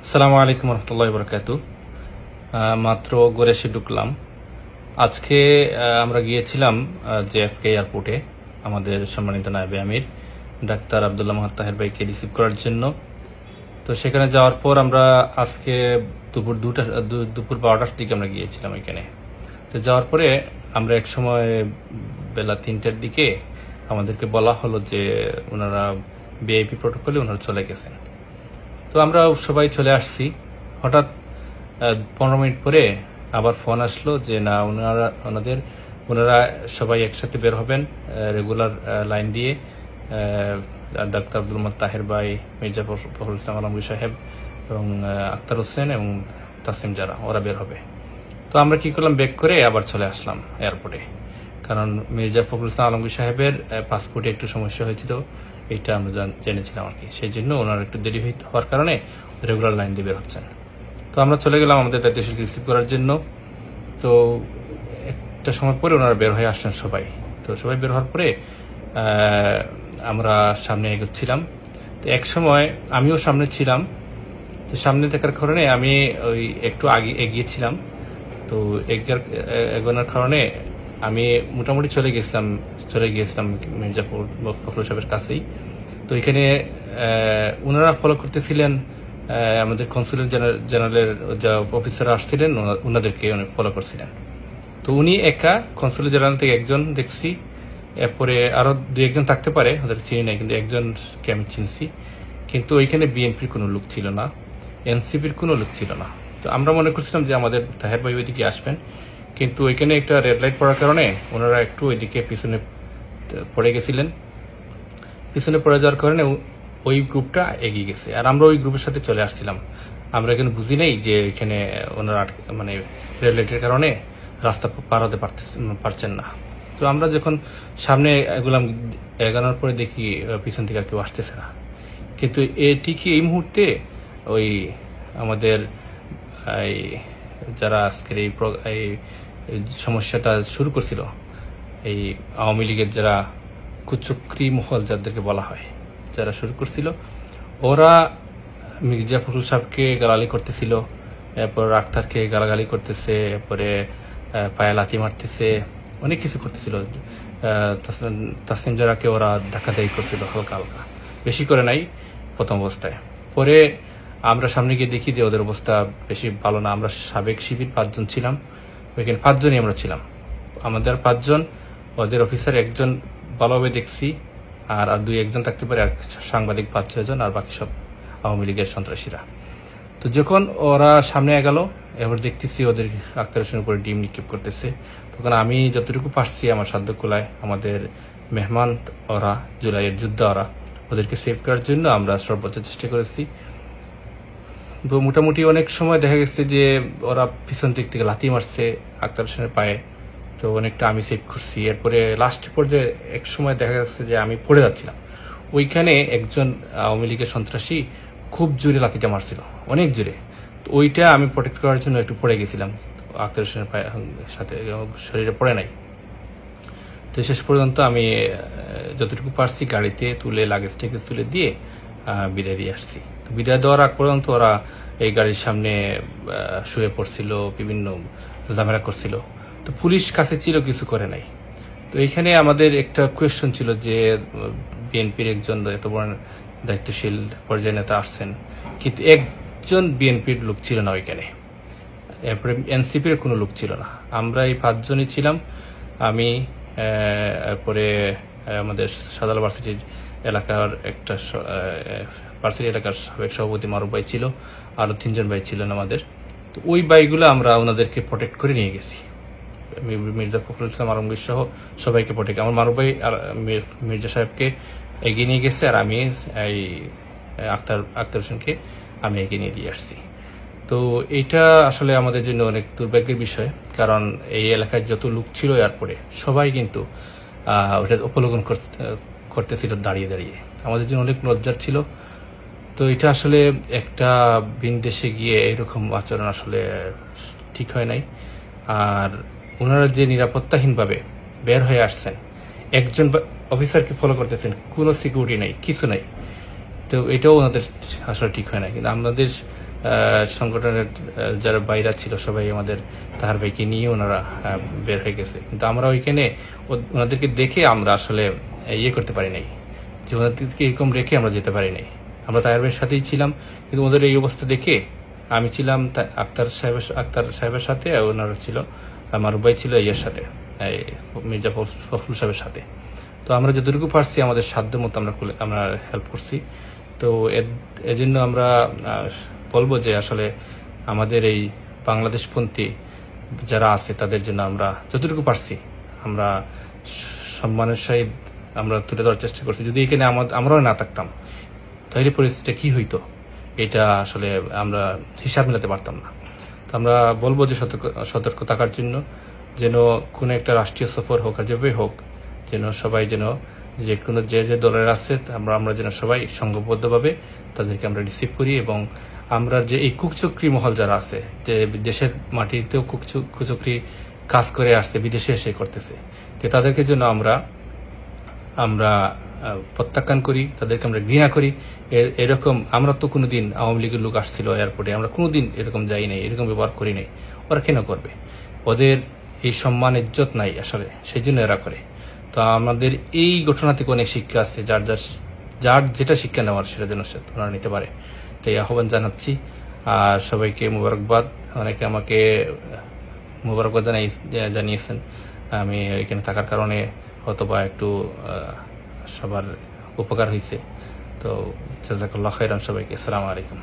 আসসালামু আলাইকুম রহমতুল্লাহ বরকাতু। মাত্র ঘরে এসে ঢুকলাম। আজকে আমরা গিয়েছিলাম জেএফকে এয়ারপোর্টে আমাদের সম্মানিত নায়েবে আমির ডাক্তার আব্দুল্লাহ মাহাত তাহের ভাইকে রিসিভ করার জন্য। তো সেখানে যাওয়ার পর আমরা আজকে দুপুর 12টার দিকে আমরা গিয়েছিলাম এখানে। তো যাওয়ার পরে আমরা এক সময় বেলা 3টার দিকে আমাদেরকে বলা হলো যে ওনারা ভিআইপি প্রটোকলে ওনারা চলে গেছেন। তো আমরা সবাই চলে আসছি। হঠাৎ 15 মিনিট পরে আবার ফোন আসলো যে না, ওনারা সবাই একসাথে বের হবেন রেগুলার লাইন দিয়ে। ডাক্তার আব্দুল মাহাত তাহের ভাই, মির্জা ফখরুল ইসলাম আলমগীর সাহেব এবং আক্তার হোসেন এবং তাসিম জারা, ওরা বের হবে। তো আমরা কি করলাম, ব্যাক করে আবার চলে আসলাম এয়ারপোর্টে, কারণ মির্জা ফখরুল ইসলাম আলমগীর সাহেবের পাসপোর্টে একটু সমস্যা হয়েছিল, এটা আমরা জেনেছিলাম আর কি। সেই জন্য ওনার একটু দেরি হওয়ার কারণে রেগুলার লাইন দিয়ে বের হচ্ছেন। তো আমরা চলে গেলাম আমাদের দায়িত্বশীলকে রিসিভ করার জন্য। তো একটা সময় পরে ওনারা বের হয়ে আসলেন সবাই। তো সবাই বের হওয়ার পরে আমরা সামনে এগোচ্ছিলাম। তো এক সময় আমিও সামনে ছিলাম। তো সামনে থাকার কারণে আমি ওই একটু আগে এগিয়েছিলাম। তো এগোনোর কারণে আমি মোটামুটি চলে গিয়েছিলাম মির্জা ফখরুল সাহেবের কাছেই। তো এখানে ওনারা ফলো করতেছিলেন আমাদের কনসুলেট জেনারেলের যা অফিসাররা আসছিলেন ওনাদেরকে ফলো করছিলেন। তো উনি একা কনসুলেট জেনারেল থেকে একজন দেখছি, এরপরে আরো 2-1জন থাকতে পারে, ওদের চিনি নাই, কিন্তু একজনকে আমি চিনছি। কিন্তু ওইখানে বিএনপির কোনো লোক ছিল না, এনসিপির কোনো লোক ছিল না। তো আমরা মনে করছিলাম যে আমাদের তাহের ভাই ওইদিকে আসবেন, কিন্তু ওইখানে একটা রেড লাইট পড়ার কারণে ওনারা একটু ওইদিকে পিছনে পড়ে গেছিলেন। পিছনে পড়ে যাওয়ার কারণে ওই গ্রুপটা এগিয়ে গেছে, আর আমরা ওই গ্রুপের সাথে চলে আসছিলাম। আমরা এখানে বুঝি নেই যে এখানে ওনারা মানে রেড লাইটের কারণে রাস্তা পার হতে পারছেন না। তো আমরা যখন সামনে এগোনোর পরে দেখি পিছন থেকে আর কেউ আসতেছে না। কিন্তু ঠিকই এই মুহূর্তে ওই আমাদের যারা আজকের এই সমস্যাটা শুরু করছিল, এই আওয়ামী লীগের যারা কুচক্রী মহল যাদেরকে বলা হয়, যারা শুরু করছিল, ওরা মির্জা ফখরুল সাহেবকে গালাগালি করতেছিল, এরপর আক্তারকে গালাগালি করতেছে, এরপরে পায়ে লাথি মারতেছে, অনেক কিছু করতেছিল। তাসিম জারাকে ওরা ধাক্কাধাক্কি করছিল হালকা হালকা, বেশি করে নাই প্রথম অবস্থায়। পরে আমরা সামনে গিয়ে দেখি যে ওদের অবস্থা বেশি ভালো না। আমরা সাবেক শিবির 5 জন ছিলাম, ওইখানে 5 জনই আমরা ছিলাম। আমাদের 5 জন, ওদের অফিসার 1 জন ভালোভাবে দেখছি, আর 2-1জন থাকতে পারে, আর সাংবাদিক 5-6 জন, আর বাকি সব আওয়ামী লীগের সন্ত্রাসীরা। তো যখন ওরা সামনে গেল, এবার দেখতেছি ওদের আক্তার হোসেনের উপরে ডিম নিক্ষেপ করতেছে। তখন আমি যতটুকু পারছি আমার সাধ্য কুলায়, আমাদের মেহমান ওরা, জুলাইয়ের যোদ্ধা ওরা, ওদেরকে সেভ করার জন্য আমরা সর্বোচ্চ চেষ্টা করেছি। তো মোটামুটি অনেক সময় দেখা গেছে যে ওরা পিছন দিক থেকে লাথি মারছে আক্তার হোসেনের পায়ে, তো অনেকটা আমি সেভ করছি। এরপরে লাস্ট পর্যায়ে এক সময় দেখা যাচ্ছে যে আমি পড়ে যাচ্ছিলাম, ওইখানে একজন আওয়ামী লীগের সন্ত্রাসী খুব জোরে লাথিটা মারছিল, অনেক জোরে। তো ওইটা আমি প্রোটেক্ট করার জন্য একটু পড়ে গেছিলাম, আক্তার হোসেনের পায়ের সাথে শরীরে পড়ে নাই। তো শেষ পর্যন্ত আমি যতটুকু পারছি গাড়িতে তুলে লাগেজ টেগেজ তুলে দিয়ে বিদায় দিয়ে আসছি। তো বিদায় দেওয়ার আগ পর্যন্ত ওরা এই গাড়ির সামনে শুয়ে পড়ছিল, বিভিন্ন ঝামেলা করছিল। তো পুলিশ কাছে ছিল, কিছু করে নাই। তো এখানে আমাদের একটা কোয়েশ্চন ছিল যে বিএনপির একজন এত বড় দায়িত্বশীল পর্যায়ে নেতা আসছেন, কিন্তু একজন বিএনপির লোক ছিল না ওইখানে, এরপরে এনসিপির কোনো লোক ছিল না। আমরা এই 5 জনই ছিলাম। আমি, এরপরে আমাদের সাদাল ভার্সিটির এলাকার একটা ভার্সিটি এলাকার সাবেক সভাপতি মারুফ ভাই ছিল, আরো 3জন ভাই ছিলেন আমাদের। তো ওই ভাইগুলো আমরা ওনাদেরকে প্রোটেক্ট করে নিয়ে গেছি, মির্জা ফখরুল ইসলাম আলমগীর সহ সবাইকে প্রোটেক্ট। আমার মারুফ ভাই আর মির্জা সাহেবকে এগিয়ে নিয়ে গেছে, আর আমি এই আক্তার হোসেনকে আমি এগিয়ে নিয়ে দিয়ে আসছি। তো এইটা আসলে আমাদের জন্য অনেক দুর্ভাগ্যের বিষয়, কারণ এই এলাকায় যত লোক ছিল এয়ারপোর্টে সবাই কিন্তু ওটা উপলক্ষণ করতেছিল দাঁড়িয়ে দাঁড়িয়ে, আমাদের জন্য অনেক লজ্জার ছিল। তো এটা আসলে একটা ভিন দেশে গিয়ে এরকম আচরণ আসলে ঠিক হয় নাই। আর ওনারা যে নিরাপত্তাহীনভাবে বের হয়ে আসছেন, একজন অফিসারকে ফলো করতেছেন, কোনো সিকিউরিটি নাই, কিছু নাই। তো এটাও ওনাদের আসলে ঠিক হয় না। কিন্তু আমাদের সংগঠনের যারা বাইরা ছিল সবাই আমাদের তাহার ভাইকে নিয়ে ওনারা বের হয়ে গেছে, কিন্তু আমরা ওইখানে ওনাদেরকে দেখে আমরা আসলে ইয়ে করতে পারি নাই, যে ওনাদেরকে এরকম রেখে আমরা যেতে পারি নাই। আমরা তাহার ভাইয়ের সাথেই ছিলাম, কিন্তু ওদের এই অবস্থা দেখে আমি ছিলাম আক্তার সাহেবের সাথে, ওনারা ছিল মারুফ ভাই ছিল ইয়ের সাথে, মির্জা ফখরুল সাহেবের সাথে। তো আমরা যতটুকু পারছি আমাদের সাধ্য মতো আমরা হেল্প করছি। তো এর জন্য আমরা বলবো যে আসলে আমাদের এই বাংলাদেশপন্থী যারা আছে তাদের জন্য আমরা যতটুকু পারছি আমরা সম্মানের সহিত আমরা তুলে ধরার চেষ্টা করছি। যদি এখানে আমরাও না থাকতাম তাহলে পরিস্থিতিটা কি হইতো এটা আসলে আমরা হিসাব মেলাতে পারতাম না। তো আমরা বলবো যে সতর্ক থাকার জন্য, যেন কোনো একটা রাষ্ট্রীয় সফর হোক আর যেভাবে হোক, যেন সবাই যেন যে কোনো যে দলের আছে আমরা যেন সবাই সংঘবদ্ধভাবে তাদেরকে আমরা রিসিভ করি, এবং আমরা যে এই কুচক্রি মহল যারা আছে, যে দেশের মাটিতেও কুচক্রি কাজ করে আসছে, বিদেশে এসে করতেছে, তো তাদেরকে যেন আমরা প্রত্যাখ্যান করি, তাদেরকে আমরা ঘৃণা করি। এরকম আমরা তো কোনোদিন আওয়ামী লীগের লোক আসছিল এয়ারপোর্টে, আমরা কোনোদিন এরকম যাই নাই, এরকম ব্যবহার করি নাই। ওরা কেন করবে? ওদের এই সম্মান ইজ্জত নাই আসলে, সেই জন্য এরা করে। তো আমাদের এই ঘটনা থেকে অনেক শিক্ষা আছে, যার যেটা শিক্ষা নেওয়ার সেটা যেন ওনারা নিতে পারে। তাই আহ্বান জানাচ্ছি। আর সবাইকে মুবারকবাদ। অনেকে আমাকে মুবারকবাদ জানিয়েছেন আমি এখানে থাকার কারণে, অথবা একটু সবার উপকার হয়েছে। তো জাযাকাল্লাহু খাইরান সবাইকে। আসসালামু আলাইকুম।